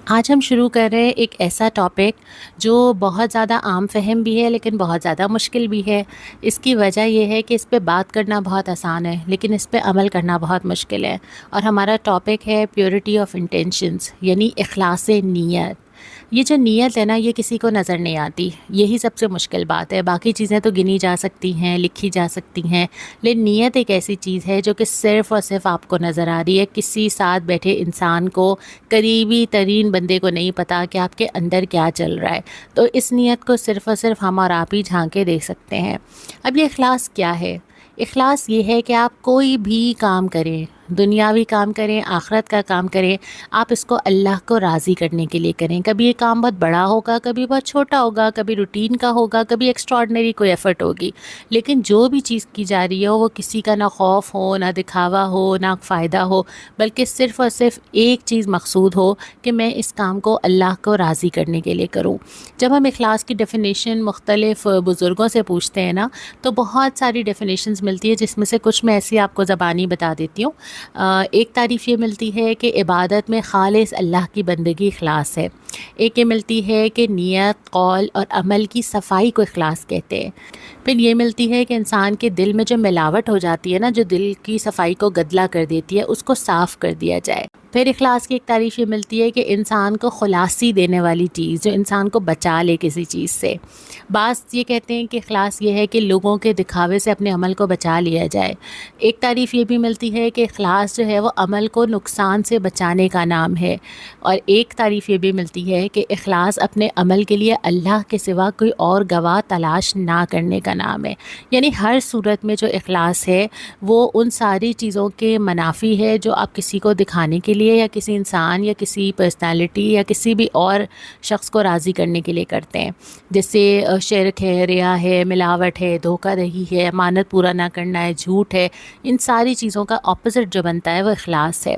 آج ہم شروع کر رہے ہیں ایک ایسا ٹاپک جو بہت زیادہ عام فہم بھی ہے لیکن بہت زیادہ مشکل بھی ہے۔ اس کی وجہ یہ ہے کہ اس پہ بات کرنا بہت آسان ہے لیکن اس پہ عمل کرنا بہت مشکل ہے، اور ہمارا ٹاپک ہے پیورٹی آف انٹینشنز، یعنی اخلاص نیت۔ یہ جو نیت ہے نا، یہ کسی کو نظر نہیں آتی، یہی سب سے مشکل بات ہے۔ باقی چیزیں تو گنی جا سکتی ہیں، لکھی جا سکتی ہیں، لیکن نیت ایک ایسی چیز ہے جو کہ صرف اور صرف آپ کو نظر آ رہی ہے، کسی ساتھ بیٹھے انسان کو، قریبی ترین بندے کو نہیں پتا کہ آپ کے اندر کیا چل رہا ہے۔ تو اس نیت کو صرف اور صرف ہم اور آپ ہی جھانک کے دیکھ سکتے ہیں۔ اب یہ اخلاص کیا ہے؟ اخلاص یہ ہے کہ آپ کوئی بھی کام کریں، دنیاوی کام کریں، آخرت کا کام کریں، آپ اس کو اللہ کو راضی کرنے کے لیے کریں۔ کبھی یہ کام بہت بڑا ہوگا، کبھی بہت چھوٹا ہوگا، کبھی روٹین کا ہوگا، کبھی ایکسٹراڈنری کوئی ایفرٹ ہوگی، لیکن جو بھی چیز کی جا رہی ہے وہ کسی کا نہ خوف ہو، نہ دکھاوا ہو، نہ فائدہ ہو، بلکہ صرف اور صرف ایک چیز مقصود ہو کہ میں اس کام کو اللہ کو راضی کرنے کے لیے کروں۔ جب ہم اخلاص کی ڈیفینیشن مختلف بزرگوں سے پوچھتے ہیں نا، تو بہت ساری ڈیفینیشنز ملتی ہے، جس میں سے کچھ میں ایسی آپ کو زبانی بتا دیتی ہوں۔ ایک تعریف یہ ملتی ہے کہ عبادت میں خالص اللہ کی بندگی اخلاص ہے۔ ایک یہ ملتی ہے کہ نیت، قول اور عمل کی صفائی کو اخلاص کہتے ہیں۔ پھر یہ ملتی ہے کہ انسان کے دل میں جو ملاوٹ ہو جاتی ہے نا، جو دل کی صفائی کو گدلا کر دیتی ہے، اس کو صاف کر دیا جائے۔ پھر اخلاص کی ایک تعریف یہ ملتی ہے کہ انسان کو خلاصی دینے والی چیز، جو انسان کو بچا لے کسی چیز سے۔ بعض یہ کہتے ہیں کہ اخلاص یہ ہے کہ لوگوں کے دکھاوے سے اپنے عمل کو بچا لیا جائے۔ ایک تعریف یہ بھی ملتی ہے کہ اخلاص جو ہے وہ عمل کو نقصان سے بچانے کا نام ہے۔ اور ایک تعریف یہ بھی ملتی ہے کہ اخلاص اپنے عمل کے لیے اللہ کے سوا کوئی اور گواہ تلاش نہ کرنے کا نام ہے۔ یعنی ہر صورت میں جو اخلاص ہے وہ ان ساری چیزوں کے منافی ہے جو آپ کسی کو دکھانے کے لیے، یا کسی انسان یا کسی پرسنالٹی یا کسی بھی اور شخص کو راضی کرنے کے لیے کرتے ہیں، جیسے شرک ہے، ریا ہے، ملاوٹ ہے، دھوکہ دہی ہے، امانت پورا نہ کرنا ہے، جھوٹ ہے۔ ان ساری چیزوں کا اپوزٹ جو بنتا ہے وہ اخلاص ہے۔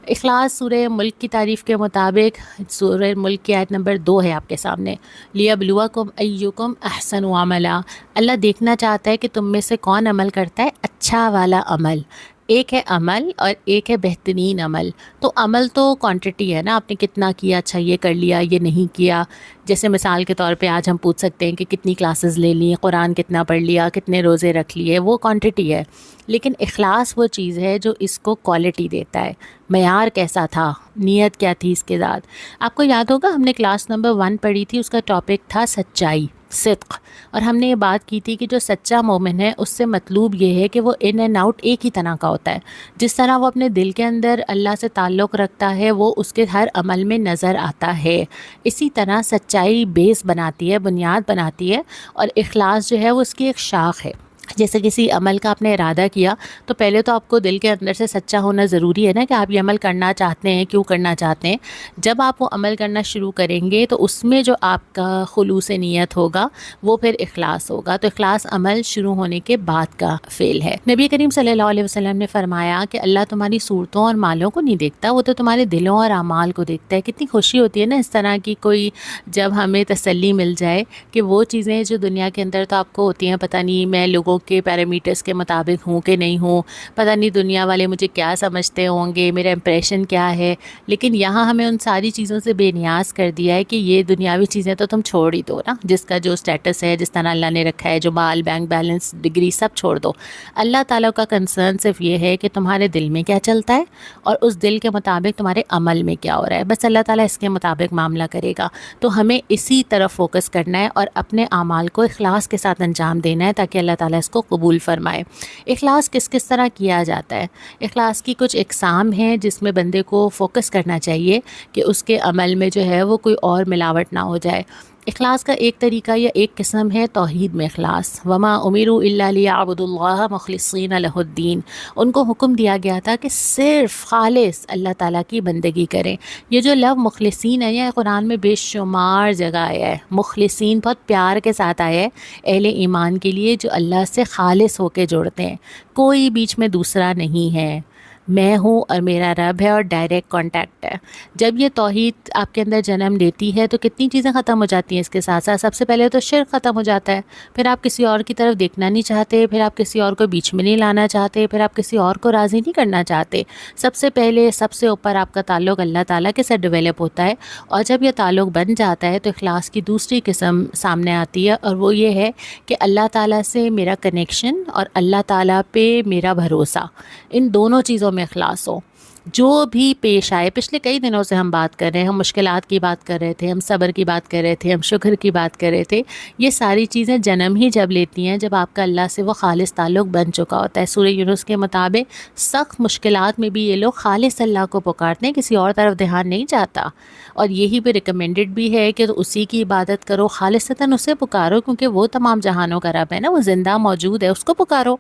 اخلاص سورہ ملک کی تعریف کے مطابق، سورہ ملک کی آیت نمبر 2 ہے آپ کے سامنے، لِيَبْلُوَكُمْ أَيُّكُمْ أَحْسَنُ عَمَلًا۔ اللہ دیکھنا چاہتا ہے کہ تم میں سے کون عمل کرتا ہے اچھا والا عمل۔ ایک ہے عمل اور ایک ہے بہترین عمل۔ تو عمل تو کوانٹٹی ہے نا، آپ نے کتنا کیا، اچھا یہ کر لیا، یہ نہیں کیا۔ جیسے مثال کے طور پہ آج ہم پوچھ سکتے ہیں کہ کتنی کلاسز لے لی، قرآن کتنا پڑھ لیا، کتنے روزے رکھ لیے، وہ کوانٹٹی ہے۔ لیکن اخلاص وہ چیز ہے جو اس کو کوالٹی دیتا ہے۔ معیار کیسا تھا، نیت کیا تھی اس کے ساتھ۔ آپ کو یاد ہوگا ہم نے کلاس نمبر 1 پڑھی تھی، اس کا ٹاپک تھا سچائی، صدق، اور ہم نے یہ بات کی تھی کہ جو سچا مومن ہے اس سے مطلوب یہ ہے کہ وہ ان اینڈ آؤٹ ایک ہی طرح کا ہوتا ہے۔ جس طرح وہ اپنے دل کے اندر اللہ سے تعلق رکھتا ہے، وہ اس کے ہر عمل میں نظر آتا ہے۔ اسی طرح سچائی بیس بناتی ہے، بنیاد بناتی ہے، اور اخلاص جو ہے وہ اس کی ایک شاخ ہے۔ جیسے کسی عمل کا آپ نے ارادہ کیا تو پہلے تو آپ کو دل کے اندر سے سچا ہونا ضروری ہے نا، کہ آپ یہ عمل کرنا چاہتے ہیں، کیوں کرنا چاہتے ہیں۔ جب آپ وہ عمل کرنا شروع کریں گے تو اس میں جو آپ کا خلوص نیت ہوگا وہ پھر اخلاص ہوگا۔ تو اخلاص عمل شروع ہونے کے بعد کا فعل ہے۔ نبی کریم صلی اللہ علیہ وسلم نے فرمایا کہ اللہ تمہاری صورتوں اور مالوں کو نہیں دیکھتا، وہ تو تمہارے دلوں اور اعمال کو دیکھتا ہے۔ کتنی خوشی ہوتی ہے نا اس طرح کی کوئی جب ہمیں تسلی مل جائے کہ وہ چیزیں جو دنیا کے اندر تو آپ کو ہوتی ہیں، پتہ نہیں میں لوگوں کے پیرامیٹرز کے مطابق ہوں کہ نہیں ہوں، پتہ نہیں دنیا والے مجھے کیا سمجھتے ہوں گے، میرا امپریشن کیا ہے، لیکن یہاں ہمیں ان ساری چیزوں سے بے نیاز کر دیا ہے کہ یہ دنیاوی چیزیں تو تم چھوڑ ہی دو نا، جس کا جو سٹیٹس ہے، جس طرح اللہ نے رکھا ہے، جو مال، بینک بیلنس، ڈگری، سب چھوڑ دو۔ اللہ تعالیٰ کا کنسرن صرف یہ ہے کہ تمہارے دل میں کیا چلتا ہے اور اس دل کے مطابق تمہارے عمل میں کیا ہو رہا ہے، بس اللہ تعالیٰ اس کے مطابق معاملہ کرے گا۔ تو ہمیں اسی طرف فوکس کرنا ہے اور اپنے اعمال کو اخلاص کے ساتھ انجام دینا ہے تاکہ اللہ تعالیٰ اس کو قبول فرمائے۔ اخلاص کس کس طرح کیا جاتا ہے؟ اخلاص کی کچھ اقسام ہیں جس میں بندے کو فوکس کرنا چاہیے کہ اس کے عمل میں جو ہے وہ کوئی اور ملاوٹ نہ ہو جائے۔ اخلاص کا ایک طریقہ یا ایک قسم ہے توحید میں اخلاص۔ وما امروا الا لیعبدوا اللہ مخلصین لہ الدین۔ ان کو حکم دیا گیا تھا کہ صرف خالص اللہ تعالیٰ کی بندگی کریں۔ یہ جو لفظ مخلصین ہے، یہ قرآن میں بے شمار جگہ آیا ہے۔ مخلصین بہت پیار کے ساتھ آیا ہے اہل ایمان کے لیے، جو اللہ سے خالص ہو کے جوڑتے ہیں، کوئی بیچ میں دوسرا نہیں ہے۔ میں ہوں اور میرا رب ہے اور ڈائریکٹ کانٹیکٹ ہے۔ جب یہ توحید آپ کے اندر جنم لیتی ہے تو کتنی چیزیں ختم ہو جاتی ہیں اس کے ساتھ ساتھ۔ سب سے پہلے تو شرک ختم ہو جاتا ہے، پھر آپ کسی اور کی طرف دیکھنا نہیں چاہتے، پھر آپ کسی اور کو بیچ میں نہیں لانا چاہتے، پھر آپ کسی اور کو راضی نہیں کرنا چاہتے۔ سب سے پہلے سب سے اوپر آپ کا تعلق اللہ تعالیٰ کے ساتھ ڈیولپ ہوتا ہے، اور جب یہ تعلق بن جاتا ہے تو اخلاص کی دوسری قسم سامنے آتی ہے، اور وہ یہ ہے کہ اللہ تعالیٰ سے میرا کنیکشن اور اللہ تعالیٰ پہ میرا بھروسہ، ان دونوں چیزوں میں اخلاص ہو۔ جو بھی پیش آئے، پچھلے کئی دنوں سے ہم بات کر رہے ہیں، ہم مشکلات کی بات کر رہے تھے، ہم صبر کی بات کر رہے تھے، ہم شکر کی بات کر رہے تھے۔ یہ ساری چیزیں جنم ہی جب لیتی ہیں جب آپ کا اللہ سے وہ خالص تعلق بن چکا ہوتا ہے۔ سورہ یونس کے مطابق سخت مشکلات میں بھی یہ لوگ خالص اللہ کو پکارتے ہیں، کسی اور طرف دھیان نہیں جاتا، اور یہی پہ ریکمینڈڈ بھی ہے کہ اسی کی عبادت کرو، خالصتاً اسے پکارو، کیونکہ وہ تمام جہانوں کا رب ہے نا، وہ زندہ موجود ہے، اس کو پکارو۔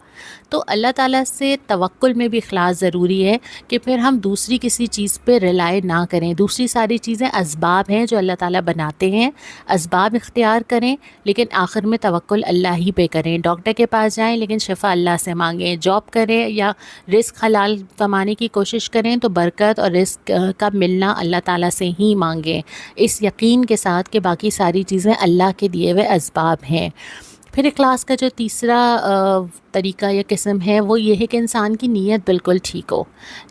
تو اللہ تعالیٰ سے توکل میں بھی اخلاص ضروری ہے کہ پھر ہم دوسری کسی چیز پہ ریلائی نہ کریں۔ دوسری ساری چیزیں اسباب ہیں جو اللہ تعالیٰ بناتے ہیں، اسباب اختیار کریں، لیکن آخر میں توکل اللہ ہی پہ کریں۔ ڈاکٹر کے پاس جائیں لیکن شفا اللہ سے مانگیں، جاب کریں یا رزق حلال کمانے کی کوشش کریں تو برکت اور رزق کا ملنا اللہ تعالیٰ سے ہی مانگیں، اس یقین کے ساتھ کہ باقی ساری چیزیں اللہ کے دیے ہوئے اسباب ہیں۔ پھر اخلاص کا جو تیسرا طریقہ یا قسم ہے وہ یہ ہے کہ انسان کی نیت بالکل ٹھیک ہو۔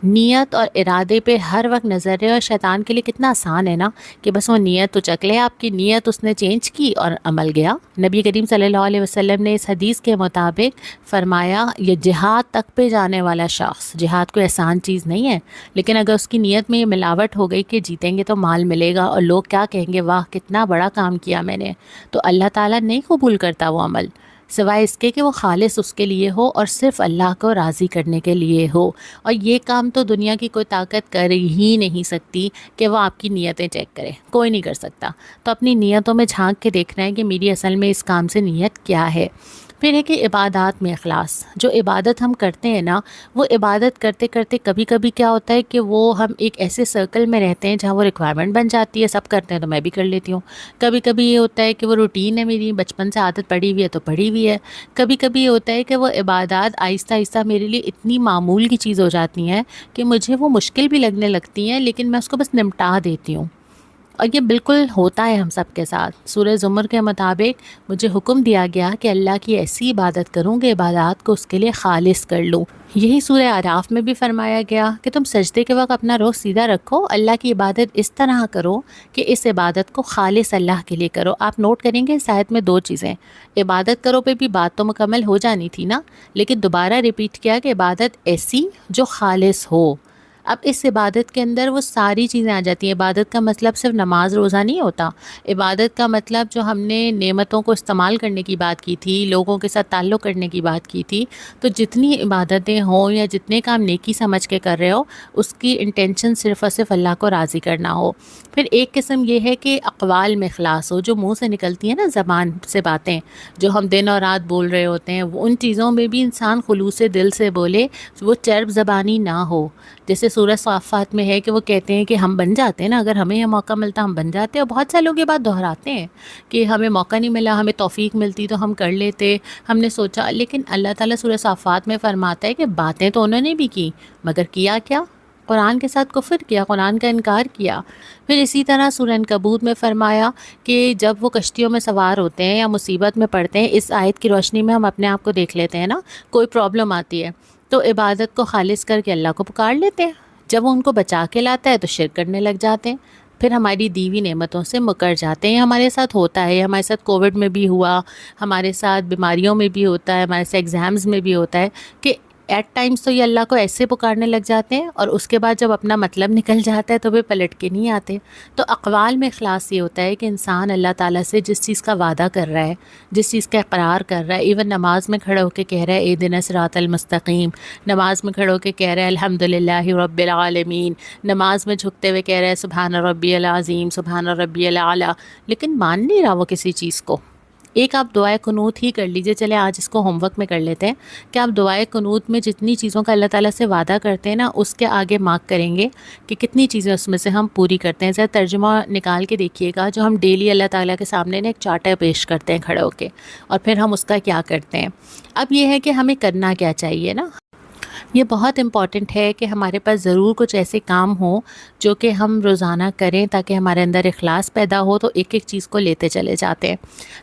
نیت اور ارادے پہ ہر وقت نظر رہے، اور شیطان کے لیے کتنا آسان ہے نا کہ بس وہ نیت تو چک لے، آپ کی نیت اس نے چینج کی اور عمل گیا۔ نبی کریم صلی اللہ علیہ وسلم نے اس حدیث کے مطابق فرمایا، یہ جہاد تک پہ جانے والا شخص، جہاد کوئی آسان چیز نہیں ہے، لیکن اگر اس کی نیت میں یہ ملاوٹ ہو گئی کہ جیتیں گے تو مال ملے گا اور لوگ کیا کہیں گے، واہ کتنا بڑا کام کیا میں نے، تو اللہ تعالیٰ نہیں قبول کرتا وہ عمل، سوائے اس کے کہ وہ خالص اس کے لیے ہو اور صرف اللہ کو راضی کرنے کے لیے ہو۔ اور یہ کام تو دنیا کی کوئی طاقت کر ہی نہیں سکتی کہ وہ آپ کی نیتیں چیک کرے، کوئی نہیں کر سکتا۔ تو اپنی نیتوں میں جھانک کے دیکھنا ہے کہ میری اصل میں اس کام سے نیت کیا ہے۔ پھر ہے کہ عبادات میں اخلاص، جو عبادت ہم کرتے ہیں نا، وہ عبادت کرتے کرتے کبھی کبھی کیا ہوتا ہے کہ وہ ہم ایک ایسے سرکل میں رہتے ہیں جہاں وہ ریکوائرمنٹ بن جاتی ہے، سب کرتے ہیں تو میں بھی کر لیتی ہوں۔ کبھی کبھی یہ ہوتا ہے کہ وہ روٹین ہے، میری بچپن سے عادت پڑی ہوئی ہے تو پڑی ہوئی ہے۔ کبھی کبھی یہ ہوتا ہے کہ وہ عبادات آہستہ آہستہ میرے لیے اتنی معمول کی چیز ہو جاتی ہیں کہ مجھے وہ مشکل بھی لگنے لگتی ہیں، لیکن میں اس کو بس نمٹا دیتی ہوں، اور یہ بالکل ہوتا ہے ہم سب کے ساتھ۔ سورہ زمر کے مطابق مجھے حکم دیا گیا کہ اللہ کی ایسی عبادت کروں کہ عبادات کو اس کے لیے خالص کر لوں۔ یہی سورہ اعراف میں بھی فرمایا گیا کہ تم سجدے کے وقت اپنا رخ سیدھا رکھو، اللہ کی عبادت اس طرح کرو کہ اس عبادت کو خالص اللہ کے لیے کرو۔ آپ نوٹ کریں گے اس آیت میں دو چیزیں، عبادت کرو پہ بھی بات تو مکمل ہو جانی تھی نا، لیکن دوبارہ ریپیٹ کیا کہ عبادت ایسی جو خالص ہو۔ اب اس عبادت کے اندر وہ ساری چیزیں آ جاتی ہیں۔ عبادت کا مطلب صرف نماز روزہ نہیں ہوتا، عبادت کا مطلب جو ہم نے نعمتوں کو استعمال کرنے کی بات کی تھی، لوگوں کے ساتھ تعلق کرنے کی بات کی تھی، تو جتنی عبادتیں ہوں یا جتنے کام نیکی سمجھ کے کر رہے ہو، اس کی انٹینشن صرف اور صرف اللہ کو راضی کرنا ہو۔ پھر ایک قسم یہ ہے کہ اقوال میں اخلاص ہو، جو منہ سے نکلتی ہیں نا زبان سے باتیں، جو ہم دن اور رات بول رہے ہوتے ہیں، ان چیزوں میں بھی انسان خلوص دل سے بولے، وہ چرب زبانی نہ ہو۔ جیسے سورہ صافات میں ہے کہ وہ کہتے ہیں کہ ہم بن جاتے ہیں نا، اگر ہمیں یہ موقع ملتا ہم بن جاتے ہیں، اور بہت سے لوگ یہ بات دہراتے ہیں کہ ہمیں موقع نہیں ملا، ہمیں توفیق ملتی تو ہم کر لیتے، ہم نے سوچا، لیکن اللہ تعالیٰ سورہ صافات میں فرماتا ہے کہ باتیں تو انہوں نے بھی کی، مگر کیا کیا؟ قرآن کے ساتھ کفر کیا، قرآن کا انکار کیا۔ پھر اسی طرح سورہ عنکبوت میں فرمایا کہ جب وہ کشتیوں میں سوار ہوتے ہیں یا مصیبت میں پڑتے ہیں، اس آیت کی روشنی میں ہم اپنے آپ کو دیکھ لیتے ہیں نا، کوئی پرابلم آتی ہے تو عبادت کو خالص کر کے اللہ کو پکار لیتے ہیں، جب وہ ان کو بچا کے لاتا ہے تو شرک کرنے لگ جاتے ہیں، پھر ہماری دیوی نعمتوں سے مکر جاتے ہیں۔ ہمارے ساتھ ہوتا ہے، ہمارے ساتھ کووڈ میں بھی ہوا، ہمارے ساتھ بیماریوں میں بھی ہوتا ہے، ہمارے ساتھ ایگزامز میں بھی ہوتا ہے کہ ایٹ ٹائمز تو یہ اللہ کو ایسے پکارنے لگ جاتے ہیں، اور اس کے بعد جب اپنا مطلب نکل جاتا ہے تو وہ پلٹ کے نہیں آتے۔ تو اقوال میں اخلاص یہ ہوتا ہے کہ انسان اللہ تعالیٰ سے جس چیز کا وعدہ کر رہا ہے، جس چیز کا اقرار کر رہا ہے، ایون نماز میں کھڑے ہو کے کہہ رہا ہے اہدنا الصراط المستقیم، نماز میں کھڑے ہو کے کہہ رہا ہے الحمدللہ رب العالمین، نماز میں جھکتے ہوئے کہہ رہا ہے سبحان ربی العظیم سبحان ربی الاعلیٰ، لیکن مان نہیں رہا وہ کسی چیز کو۔ ایک آپ دعائے قنوت ہی کر لیجئے، چلے آج اس کو ہوم ورک میں کر لیتے ہیں کہ آپ دعائے قنوت میں جتنی چیزوں کا اللہ تعالیٰ سے وعدہ کرتے ہیں نا، اس کے آگے مارک کریں گے کہ کتنی چیزیں اس میں سے ہم پوری کرتے ہیں۔ ذرا ترجمہ نکال کے دیکھیے گا، جو ہم ڈیلی اللہ تعالیٰ کے سامنے ایک چارٹر پیش کرتے ہیں کھڑے ہو کے، اور پھر ہم اس کا کیا کرتے ہیں۔ اب یہ ہے کہ ہمیں کرنا کیا چاہیے نا۔ یہ بہت امپورٹنٹ ہے کہ ہمارے پاس ضرور کچھ ایسے کام ہوں جو کہ ہم روزانہ کریں تاکہ ہمارے اندر اخلاص پیدا ہو، تو ایک ایک چیز کو لیتے چلے جاتے ہیں۔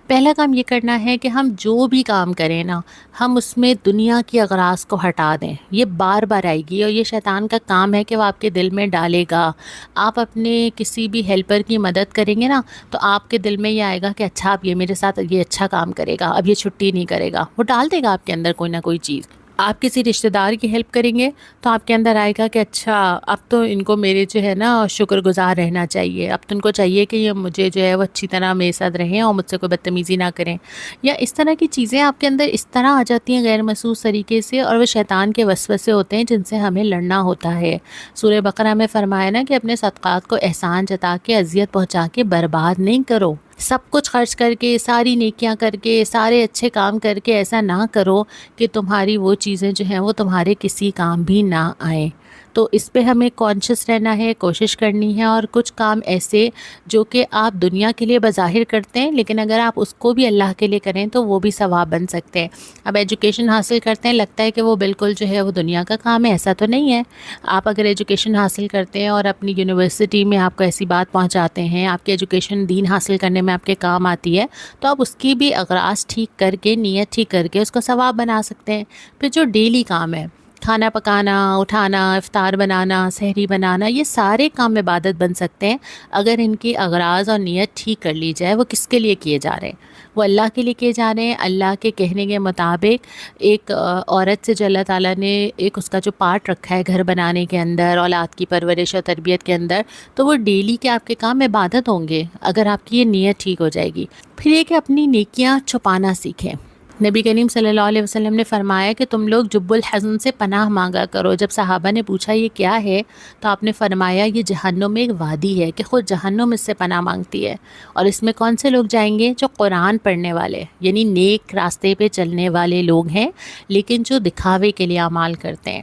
پہلا کام یہ کرنا ہے کہ ہم جو بھی کام کریں نا، ہم اس میں دنیا کی اغراض کو ہٹا دیں۔ یہ بار بار آئے گی اور یہ شیطان کا کام ہے کہ وہ آپ کے دل میں ڈالے گا۔ آپ اپنے کسی بھی ہیلپر کی مدد کریں گے نا، تو آپ کے دل میں یہ آئے گا کہ اچھا اب یہ میرے ساتھ یہ اچھا کام کرے گا، اب یہ چھٹی نہیں کرے گا۔ وہ ڈال دے گا آپ کے اندر کوئی نہ کوئی چیز۔ آپ کسی رشتہ دار کی ہیلپ کریں گے تو آپ کے اندر آئے گا کہ اچھا اب تو ان کو میرے جو ہے نا شکر گزار رہنا چاہیے، اب تو ان کو چاہیے کہ یہ مجھے جو ہے وہ اچھی طرح میرے ساتھ رہیں اور مجھ سے کوئی بدتمیزی نہ کریں، یا اس طرح کی چیزیں آپ کے اندر اس طرح آ جاتی ہیں غیر محسوس طریقے سے، اور وہ شیطان کے وسوسے ہوتے ہیں جن سے ہمیں لڑنا ہوتا ہے۔ سورہ بقرہ میں فرمایا نا کہ اپنے صدقات کو احسان جتا کے، اذیت پہنچا کے برباد نہیں کرو۔ سب کچھ خرچ کر کے، ساری نیکیاں کر کے، سارے اچھے کام کر کے ایسا نہ کرو کہ تمہاری وہ چیزیں جو ہیں وہ تمہارے کسی کام بھی نہ آئیں۔ تو اس پہ ہمیں کانشیس رہنا ہے، کوشش کرنی ہے، اور کچھ کام ایسے جو کہ آپ دنیا کے لیے بظاہر کرتے ہیں لیکن اگر آپ اس کو بھی اللہ کے لیے کریں تو وہ بھی ثواب بن سکتے ہیں۔ اب ایجوکیشن حاصل کرتے ہیں، لگتا ہے کہ وہ بالکل جو ہے وہ دنیا کا کام ہے، ایسا تو نہیں ہے۔ آپ اگر ایجوکیشن حاصل کرتے ہیں اور اپنی یونیورسٹی میں آپ کو ایسی بات پہنچاتے ہیں، آپ کی ایجوکیشن دین حاصل کرنے میں آپ کے کام آتی ہے، تو آپ اس کی بھی اغراض ٹھیک کر کے، نیت ٹھیک کر کے اس کو ثواب بنا سکتے ہیں۔ پھر جو ڈیلی کام ہے، کھانا پکانا، اٹھانا، افطار بنانا، سحری بنانا، یہ سارے کام عبادت بن سکتے ہیں اگر ان کی اغراض اور نیت ٹھیک کر لی جائے۔ وہ کس کے لیے کیے جا رہے ہیں؟ وہ اللہ کے لیے کیے جا رہے ہیں، اللہ کے کہنے کے مطابق۔ ایک عورت سے جو اللہ تعالیٰ نے ایک اس کا جو پارٹ رکھا ہے گھر بنانے کے اندر، اولاد کی پرورش اور تربیت کے اندر، تو وہ ڈیلی کے آپ کے کام عبادت ہوں گے اگر آپ کی یہ نیت ٹھیک ہو جائے گی۔ پھر یہ کہ اپنی نیکیاں چھپانا سیکھیں۔ نبی کریم صلی اللہ علیہ وسلم نے فرمایا کہ تم لوگ جب الحزن سے پناہ مانگا کرو۔ جب صحابہ نے پوچھا یہ کیا ہے تو آپ نے فرمایا یہ جہنم میں ایک وادی ہے کہ خود جہنم اس سے پناہ مانگتی ہے، اور اس میں کون سے لوگ جائیں گے؟ جو قرآن پڑھنے والے، یعنی نیک راستے پہ چلنے والے لوگ ہیں، لیکن جو دکھاوے کے لیے اعمال کرتے ہیں۔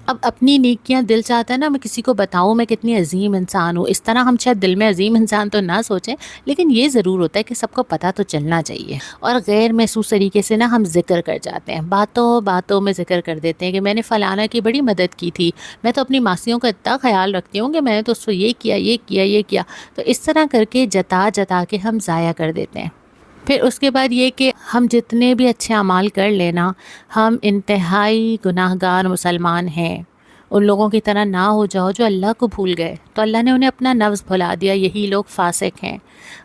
اب اپنی نیکیاں دل چاہتا ہے نا میں کسی کو بتاؤں میں کتنی عظیم انسان ہوں، اس طرح ہم شاید دل میں عظیم انسان تو نہ سوچیں، لیکن یہ ضرور ہوتا ہے کہ سب کو پتہ تو چلنا چاہیے، اور غیر محسوس طریقے سے نا ہم ذکر کر جاتے ہیں، باتوں میں ذکر کر دیتے ہیں کہ میں نے فلانا کی بڑی مدد کی تھی، میں تو اپنی ماسیوں کا اتنا خیال رکھتی ہوں کہ میں نے تو اس کو یہ کیا۔ تو اس طرح کر کے جتا کے ہم ضائع کر دیتے ہیں۔ پھر اس کے بعد یہ کہ ہم جتنے بھی اچھے اعمال کر لینا، ہم انتہائی گناہ گار مسلمان ہیں۔ ان لوگوں کی طرح نہ ہو جاؤ جو اللہ کو بھول گئے، تو اللہ نے انہیں اپنا نفس بھلا دیا، یہی لوگ فاسق ہیں۔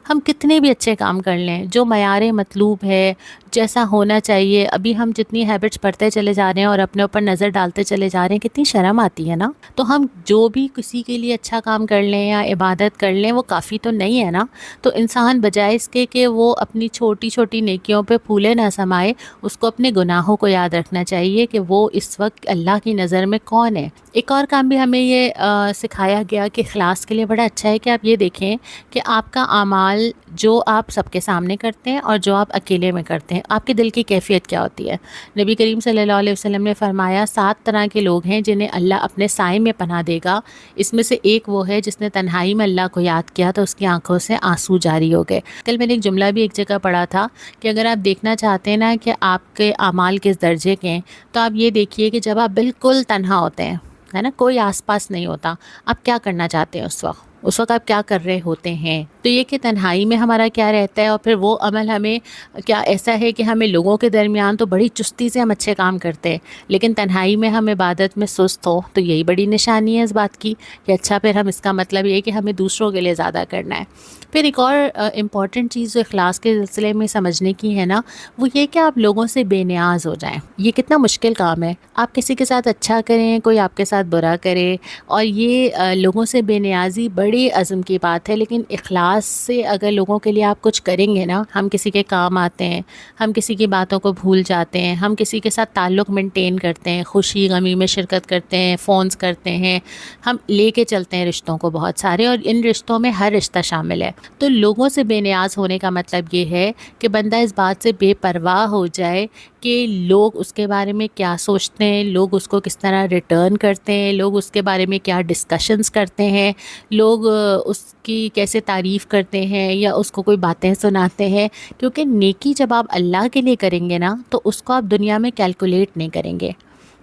ہم کتنے بھی اچھے کام کر لیں، جو معیار مطلوب ہے، جیسا ہونا چاہیے، ابھی ہم جتنی ہیبٹس پڑھتے چلے جا رہے ہیں اور اپنے اوپر نظر ڈالتے چلے جا رہے ہیں، کتنی شرم آتی ہے نا۔ تو ہم جو بھی کسی کے لیے اچھا کام کر لیں یا عبادت کر لیں، وہ کافی تو نہیں ہے نا۔ تو انسان بجائے اس کے کہ وہ اپنی چھوٹی چھوٹی نیکیوں پہ پھولے نہ سمائے، اس کو اپنے گناہوں کو یاد رکھنا چاہیے کہ وہ اس وقت اللہ کی نظر میں کون ہے۔ ایک اور کام بھی ہمیں یہ سکھایا گیا کہ اخلاص کے لیے بڑا اچھا ہے کہ آپ یہ دیکھیں کہ آپ کا اعمال جو آپ سب کے سامنے کرتے ہیں اور جو آپ اکیلے میں کرتے ہیں، آپ کے دل کی کیفیت کیا ہوتی ہے۔ نبی کریم صلی اللہ علیہ وسلم نے فرمایا 7 طرح کے لوگ ہیں جنہیں اللہ اپنے سائے میں پناہ دے گا۔ اس میں سے ایک وہ ہے جس نے تنہائی میں اللہ کو یاد کیا تو اس کی آنکھوں سے آنسو جاری ہو گئے۔ کل میں نے ایک جملہ بھی ایک جگہ پڑھا تھا کہ اگر آپ دیکھنا چاہتے ہیں نا کہ آپ کے اعمال کس درجے کے ہیں، تو آپ یہ دیکھیے کہ جب آپ بالکل تنہا ہوتے ہیں، ہے نا، کوئی آس پاس نہیں ہوتا، آپ کیا کرنا چاہتے ہیں اس وقت آپ کیا کر رہے ہوتے ہیں۔ تو یہ کہ تنہائی میں ہمارا کیا رہتا ہے، اور پھر وہ عمل ہمیں کیا ایسا ہے کہ ہمیں لوگوں کے درمیان تو بڑی چستی سے ہم اچھے کام کرتے ہیں، لیکن تنہائی میں ہم عبادت میں سست ہو، تو یہی بڑی نشانی ہے اس بات کی کہ اچھا پھر ہم اس کا مطلب یہ ہے کہ ہمیں دوسروں کے لیے زیادہ کرنا ہے۔ پھر ایک اور امپورٹنٹ چیز جو اخلاص کے سلسلے میں سمجھنے کی ہے نا، وہ یہ کہ آپ لوگوں سے بے نیاز ہو جائیں۔ یہ کتنا مشکل کام ہے، آپ کسی کے ساتھ اچھا کریں، کوئی آپ کے ساتھ برا کرے، اور یہ لوگوں سے بے نیازی بڑی عزم کی بات ہے، لیکن اخلاص سے اگر لوگوں کے لیے آپ کچھ کریں گے نا، ہم کسی کے کام آتے ہیں، ہم کسی کی باتوں کو بھول جاتے ہیں، ہم کسی کے ساتھ تعلق مینٹین کرتے ہیں، خوشی غمی میں شرکت کرتے ہیں، فونز کرتے ہیں، ہم لے کے چلتے ہیں رشتوں کو بہت سارے، اور ان رشتوں میں ہر رشتہ شامل ہے۔ تو لوگوں سے بے نیاز ہونے کا مطلب یہ ہے کہ بندہ اس بات سے بے پرواہ ہو جائے کہ لوگ اس کے بارے میں کیا سوچتے ہیں، لوگ اس کو کس طرح ریٹرن کرتے ہیں، لوگ اس کے بارے میں کیا ڈسکشنز کرتے ہیں، لوگ اس کی کیسے تعریف کرتے ہیں یا اس کو کوئی باتیں سناتے ہیں۔ کیونکہ نیکی جب آپ اللہ کے لیے کریں گے نا، تو اس کو آپ دنیا میں کیلکولیٹ نہیں کریں گے۔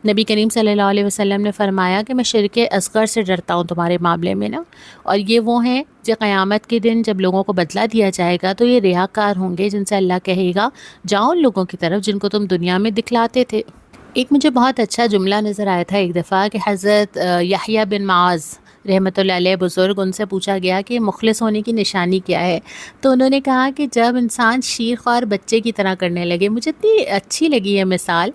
نبی کریم صلی اللہ علیہ وسلم نے فرمایا کہ میں شرک اصغر سے ڈرتا ہوں تمہارے معاملے میں نا، اور یہ وہ ہیں جو قیامت کے دن جب لوگوں کو بدلہ دیا جائے گا تو یہ ریاکار ہوں گے، جن سے اللہ کہے گا جاؤ ان لوگوں کی طرف جن کو تم دنیا میں دکھلاتے تھے۔ ایک مجھے بہت اچھا جملہ نظر آیا تھا ایک دفعہ کہ حضرت یحییٰ بن معاذ رحمۃ اللہ علیہ بزرگ، ان سے پوچھا گیا کہ مخلص ہونے کی نشانی کیا ہے، تو انہوں نے کہا کہ جب انسان شیر خوار بچے کی طرح کرنے لگے۔ مجھے اتنی اچھی لگی یہ مثال۔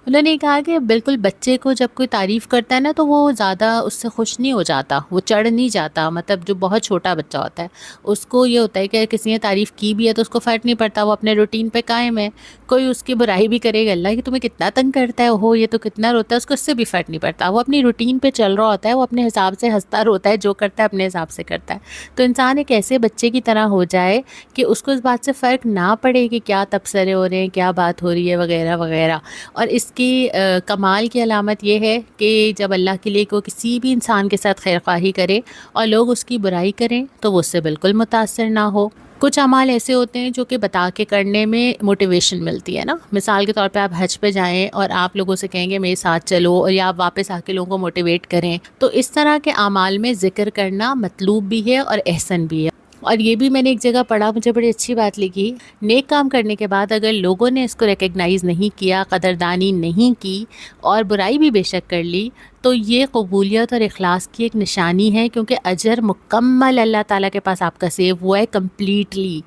انہوں نے کہا کہ بالکل بچے کو جب کوئی تعریف کرتا ہے نا تو وہ زیادہ اس سے خوش نہیں ہو جاتا، وہ چڑھ نہیں جاتا، مطلب جو بہت چھوٹا بچہ ہوتا ہے اس کو یہ ہوتا ہے کہ کسی نے تعریف کی بھی ہے تو اس کو فرق نہیں پڑتا، وہ اپنے روٹین پہ قائم ہے۔ کوئی اس کی برائی بھی کرے گا، اللہ کہ تمہیں کتنا تنگ کرتا ہے، ہو یہ تو کتنا روتا ہے، اس کو اس سے بھی فرق نہیں پڑتا، وہ اپنی روٹین پہ چل رہا ہوتا ہے، وہ اپنے حساب سے ہنستا روتا ہے، جو کرتا ہے اپنے حساب سے کرتا ہے۔ تو انسان ایک ایسے بچے کی طرح ہو جائے کہ اس کو اس بات سے فرق نہ پڑے کہ کیا تبصرے ہو رہے ہیں، کیا بات ہو رہی ہے وغیرہ وغیرہ۔ اور اس کی کمال کی علامت یہ ہے کہ جب اللہ کے لیے کوئی کسی بھی انسان کے ساتھ خیر خواہی کرے اور لوگ اس کی برائی کریں تو وہ اس سے بالکل متاثر نہ ہو۔ کچھ اعمال ایسے ہوتے ہیں جو کہ بتا کے کرنے میں موٹیویشن ملتی ہے نا، مثال کے طور پہ آپ حج پہ جائیں اور آپ لوگوں سے کہیں گے میرے ساتھ چلو، اور یا آپ واپس آ کے لوگوں کو موٹیویٹ کریں، تو اس طرح کے اعمال میں ذکر کرنا مطلوب بھی ہے اور احسن بھی ہے۔ اور یہ بھی میں نے ایک جگہ پڑھا، مجھے بڑی اچھی بات لگی، نیک کام کرنے کے بعد اگر لوگوں نے اس کو ریکگنائز نہیں کیا، قدردانی نہیں کی اور برائی بھی بے شک کر لی، تو یہ قبولیت اور اخلاص کی ایک نشانی ہے، کیونکہ اجر مکمل اللہ تعالیٰ کے پاس آپ کا سیو ہوا ہے کمپلیٹلی۔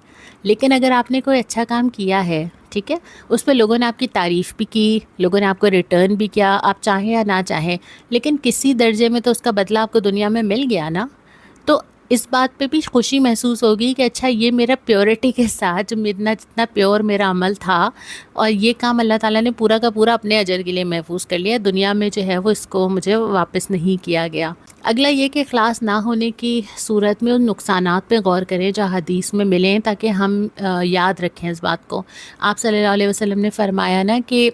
لیکن اگر آپ نے کوئی اچھا کام کیا ہے، ٹھیک ہے، اس پہ لوگوں نے آپ کی تعریف بھی کی، لوگوں نے آپ کو ریٹرن بھی کیا، آپ چاہیں یا نہ چاہیں، لیکن کسی درجے میں تو اس کا بدلہ آپ کو دنیا میں مل گیا نا، تو اس بات پہ بھی خوشی محسوس ہوگی کہ اچھا یہ میرا پیورٹی کے ساتھ جو میرا جتنا پیور میرا عمل تھا، اور یہ کام اللہ تعالیٰ نے پورا کا پورا اپنے اجر کے لیے محفوظ کر لیا، دنیا میں جو ہے وہ اس کو مجھے واپس نہیں کیا گیا۔ اگلا یہ کہ اخلاص نہ ہونے کی صورت میں ان نقصانات پہ غور کریں جو حدیث میں ملیں، تاکہ ہم یاد رکھیں اس بات کو۔ آپ صلی اللہ علیہ وسلم نے فرمایا نا کہ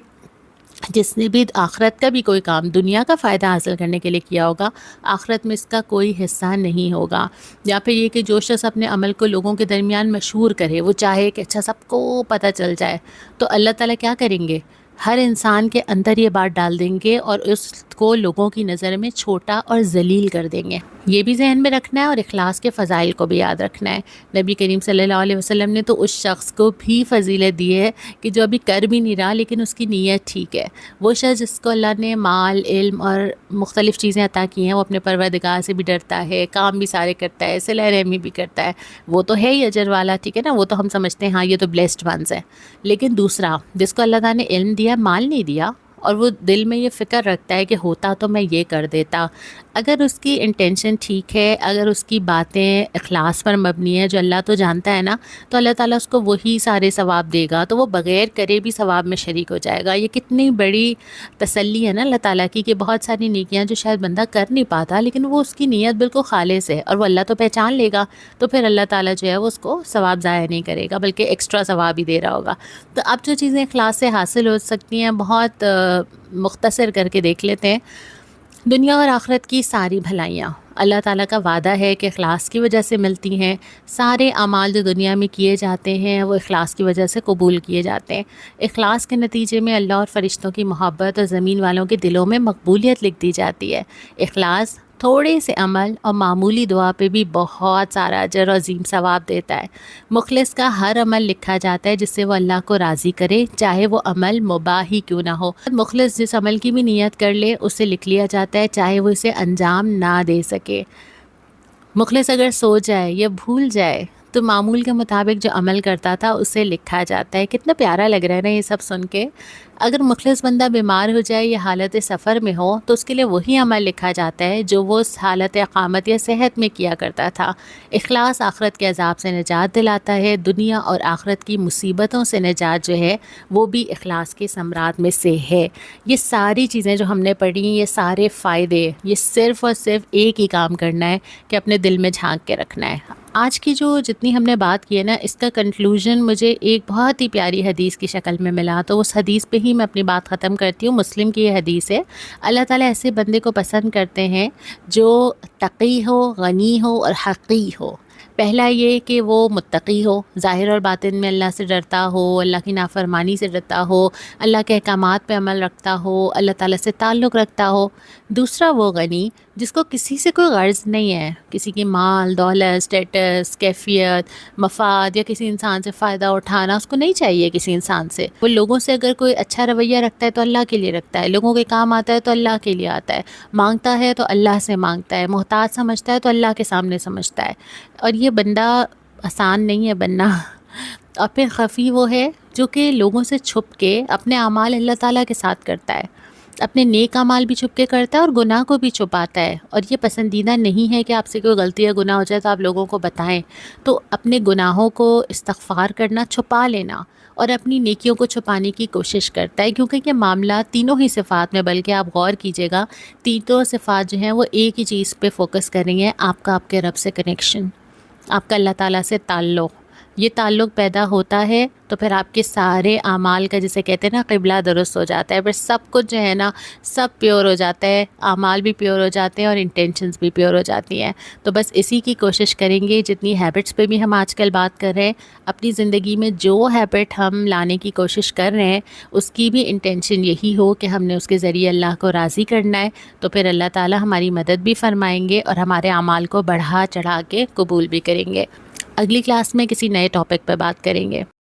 جس نے بھی آخرت کا بھی کوئی کام دنیا کا فائدہ حاصل کرنے کے لیے کیا ہوگا، آخرت میں اس کا کوئی حصہ نہیں ہوگا۔ یا پھر یہ کہ جو شخص اپنے عمل کو لوگوں کے درمیان مشہور کرے، وہ چاہے کہ اچھا سب کو پتہ چل جائے، تو اللہ تعالیٰ کیا کریں گے؟ ہر انسان کے اندر یہ بات ڈال دیں گے اور اس کو لوگوں کی نظر میں چھوٹا اور ذلیل کر دیں گے۔ یہ بھی ذہن میں رکھنا ہے اور اخلاص کے فضائل کو بھی یاد رکھنا ہے۔ نبی کریم صلی اللہ علیہ وسلم نے تو اس شخص کو بھی فضیلت دی ہے کہ جو ابھی کر بھی نہیں رہا لیکن اس کی نیت ٹھیک ہے۔ وہ شخص جس کو اللہ نے مال، علم اور مختلف چیزیں عطا کی ہیں، وہ اپنے پروردگار سے بھی ڈرتا ہے، کام بھی سارے کرتا ہے، صلہ رحمی بھی کرتا ہے، وہ تو ہے ہی اجر والا، ٹھیک ہے نا، وہ تو ہم سمجھتے ہیں ہاں یہ تو بلیسڈ ونز ہے۔ لیکن دوسرا جس کو اللہ تعالیٰ نے علم دیا، مال نہیں دیا، اور وہ دل میں یہ فکر رکھتا ہے کہ ہوتا تو میں یہ کر دیتا، اگر اس کی انٹینشن ٹھیک ہے، اگر اس کی باتیں اخلاص پر مبنی ہے، جو اللہ تو جانتا ہے نا، تو اللہ تعالیٰ اس کو وہی سارے ثواب دے گا، تو وہ بغیر کرے بھی ثواب میں شریک ہو جائے گا۔ یہ کتنی بڑی تسلی ہے نا اللہ تعالیٰ کی، کہ بہت ساری نیکیاں جو شاید بندہ کر نہیں پاتا لیکن وہ اس کی نیت بالکل خالص ہے اور وہ اللہ تو پہچان لے گا، تو پھر اللہ تعالیٰ جو ہے وہ اس کو ثواب ضائع نہیں کرے گا بلکہ ایکسٹرا ثواب ہی دے رہا ہوگا۔ تو اب جو چیزیں اخلاص سے حاصل ہو سکتی ہیں بہت مختصر کر کے دیکھ لیتے ہیں۔ دنیا اور آخرت کی ساری بھلائیاں اللہ تعالیٰ کا وعدہ ہے کہ اخلاص کی وجہ سے ملتی ہیں۔ سارے اعمال جو دنیا میں کیے جاتے ہیں وہ اخلاص کی وجہ سے قبول کیے جاتے ہیں۔ اخلاص کے نتیجے میں اللہ اور فرشتوں کی محبت اور زمین والوں کے دلوں میں مقبولیت لکھ دی جاتی ہے۔ اخلاص تھوڑے سے عمل اور معمولی دعا پہ بھی بہت سارا اجر اور عظیم ثواب دیتا ہے۔ مخلص کا ہر عمل لکھا جاتا ہے جس سے وہ اللہ کو راضی کرے، چاہے وہ عمل مباح ہی کیوں نہ ہو۔ مخلص جس عمل کی بھی نیت کر لے اسے لکھ لیا جاتا ہے، چاہے وہ اسے انجام نہ دے سکے۔ مخلص اگر سو جائے یا بھول جائے تو معمول کے مطابق جو عمل کرتا تھا اسے لکھا جاتا ہے۔ کتنا پیارا لگ رہا ہے نا یہ سب سن کے۔ اگر مخلص بندہ بیمار ہو جائے یا حالت سفر میں ہو تو اس کے لیے وہی عمل لکھا جاتا ہے جو وہ اس حالت اقامت یا صحت میں کیا کرتا تھا۔ اخلاص آخرت کے عذاب سے نجات دلاتا ہے، دنیا اور آخرت کی مصیبتوں سے نجات جو ہے وہ بھی اخلاص کے ثمرات میں سے ہے۔ یہ ساری چیزیں جو ہم نے پڑھی، یہ سارے فائدے، یہ صرف اور صرف ایک ہی کام کرنا ہے کہ اپنے دل میں جھانک کے رکھنا ہے۔ آج کی جو جتنی ہم نے بات کی ہے نا، اس کا کنکلوژن مجھے ایک بہت ہی پیاری حدیث کی شکل میں ملا، تو اس حدیث پہ ہی میں اپنی بات ختم کرتی ہوں۔ مسلم کی یہ حدیث ہے، اللہ تعالیٰ ایسے بندے کو پسند کرتے ہیں جو تقی ہو، غنی ہو اور حقی ہو۔ پہلا یہ کہ وہ متقی ہو، ظاہر اور باطن میں اللہ سے ڈرتا ہو، اللہ کی نافرمانی سے ڈرتا ہو، اللہ کے احکامات پہ عمل رکھتا ہو، اللہ تعالیٰ سے تعلق رکھتا ہو۔ دوسرا وہ غنی جس کو کسی سے کوئی غرض نہیں ہے، کسی کی مال دولت، اسٹیٹس، کیفیت، مفاد یا کسی انسان سے فائدہ اٹھانا اس کو نہیں چاہیے کسی انسان سے۔ وہ لوگوں سے اگر کوئی اچھا رویہ رکھتا ہے تو اللہ کے لیے رکھتا ہے، لوگوں کے کام آتا ہے تو اللہ کے لیے آتا ہے، مانگتا ہے تو اللہ سے مانگتا ہے، محتاج سمجھتا ہے تو اللہ کے سامنے سمجھتا ہے۔ اور یہ بندہ آسان نہیں ہے بننا۔ اور پھر خفی وہ ہے جو کہ لوگوں سے چھپ کے اپنے اعمال اللہ تعالیٰ کے ساتھ کرتا ہے، اپنے نیک اعمال بھی چھپ کے کرتا ہے اور گناہ کو بھی چھپاتا ہے۔ اور یہ پسندیدہ نہیں ہے کہ آپ سے کوئی غلطی یا گناہ ہو جائے تو آپ لوگوں کو بتائیں، تو اپنے گناہوں کو استغفار کرنا، چھپا لینا اور اپنی نیکیوں کو چھپانے کی کوشش کرتا ہے، کیونکہ یہ معاملہ تینوں ہی صفات میں، بلکہ آپ غور کیجئے گا تینوں صفات جو ہیں وہ ایک ہی چیز پہ فوکس کر رہی ہیں، آپ کا آپ کے رب سے کنیکشن، آپ کا اللہ تعالیٰ سے تعلق۔ یہ تعلق پیدا ہوتا ہے تو پھر آپ کے سارے اعمال کا، جسے کہتے ہیں نا، قبلہ درست ہو جاتا ہے، پھر سب کچھ جو ہے نا سب پیور ہو جاتا ہے، اعمال بھی پیور ہو جاتے ہیں اور انٹینشنز بھی پیور ہو جاتی ہیں۔ تو بس اسی کی کوشش کریں گے، جتنی ہیبٹس پہ بھی ہم آج کل بات کر رہے ہیں، اپنی زندگی میں جو ہیبٹ ہم لانے کی کوشش کر رہے ہیں اس کی بھی انٹینشن یہی ہو کہ ہم نے اس کے ذریعے اللہ کو راضی کرنا ہے، تو پھر اللہ تعالیٰ ہماری مدد بھی فرمائیں گے اور ہمارے اعمال کو بڑھا چڑھا کے قبول بھی کریں گے۔ اگلی کلاس میں کسی نئے ٹاپک پہ بات کریں گے۔